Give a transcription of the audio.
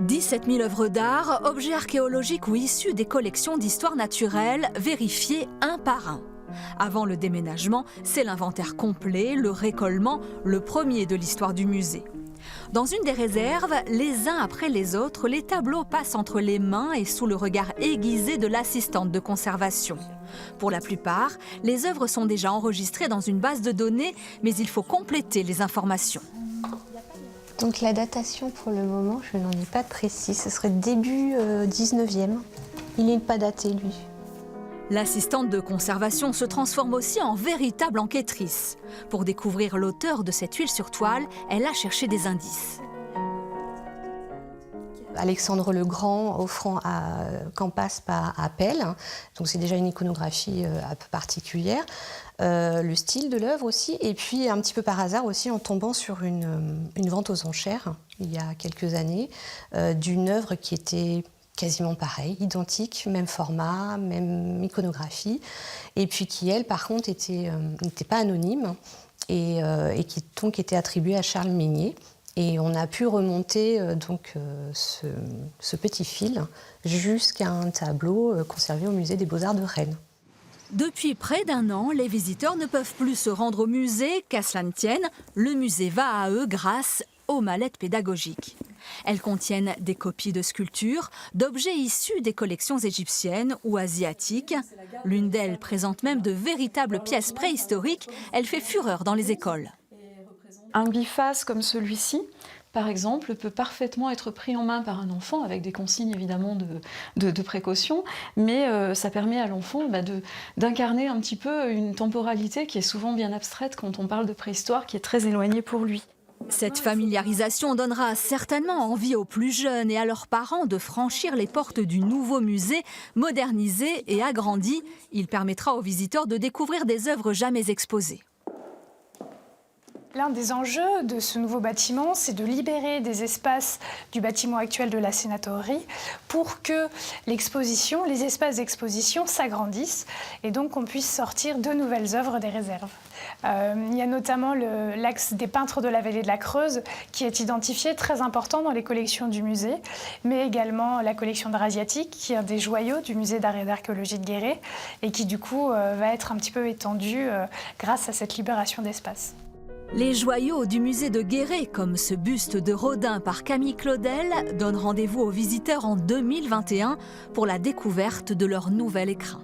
17 000 œuvres d'art, objets archéologiques ou issus des collections d'histoire naturelle, vérifiés un par un. Avant le déménagement, c'est l'inventaire complet, le récolement, le premier de l'histoire du musée. Dans une des réserves, les uns après les autres, les tableaux passent entre les mains et sous le regard aiguisé de l'assistante de conservation. Pour la plupart, les œuvres sont déjà enregistrées dans une base de données, mais il faut compléter les informations. Donc la datation pour le moment, je n'en ai pas de précis, ce serait début 19e. Il n'est pas daté lui. L'assistante de conservation se transforme aussi en véritable enquêtrice. Pour découvrir l'auteur de cette huile sur toile, elle a cherché des indices. Alexandre le Grand offrant à Campas à Pelle, donc c'est déjà une iconographie un peu particulière. Le style de l'œuvre aussi, et puis un petit peu par hasard aussi en tombant sur une vente aux enchères il y a quelques années d'une œuvre qui était quasiment pareil, identique, même format, même iconographie, et puis qui, elle, par contre, n'était pas anonyme et qui donc était attribuée à Charles Mignet. Et on a pu remonter ce petit fil jusqu'à un tableau conservé au musée des Beaux-Arts de Rennes. Depuis près d'un an, les visiteurs ne peuvent plus se rendre au musée, qu'à cela ne tienne, le musée va à eux grâce aux mallettes pédagogiques. Elles contiennent des copies de sculptures, d'objets issus des collections égyptiennes ou asiatiques. L'une d'elles présente même de véritables pièces préhistoriques. Elle fait fureur dans les écoles. Un biface comme celui-ci, par exemple, peut parfaitement être pris en main par un enfant, avec des consignes évidemment de précaution, mais ça permet à l'enfant d'incarner un petit peu une temporalité qui est souvent bien abstraite quand on parle de préhistoire, qui est très éloignée pour lui. Cette familiarisation donnera certainement envie aux plus jeunes et à leurs parents de franchir les portes du nouveau musée, modernisé et agrandi. Il permettra aux visiteurs de découvrir des œuvres jamais exposées. L'un des enjeux de ce nouveau bâtiment, c'est de libérer des espaces du bâtiment actuel de la Sénatorerie pour que les espaces d'exposition s'agrandissent et donc qu'on puisse sortir de nouvelles œuvres des réserves. Il y a notamment l'axe des peintres de la vallée de la Creuse qui est identifié, très important dans les collections du musée, mais également la collection d'art asiatique qui est un des joyaux du musée d'art et d'archéologie de Guéret et qui du coup va être un petit peu étendu grâce à cette libération d'espace. Les joyaux du musée de Guéret, comme ce buste de Rodin par Camille Claudel, donnent rendez-vous aux visiteurs en 2021 pour la découverte de leur nouvel écrin.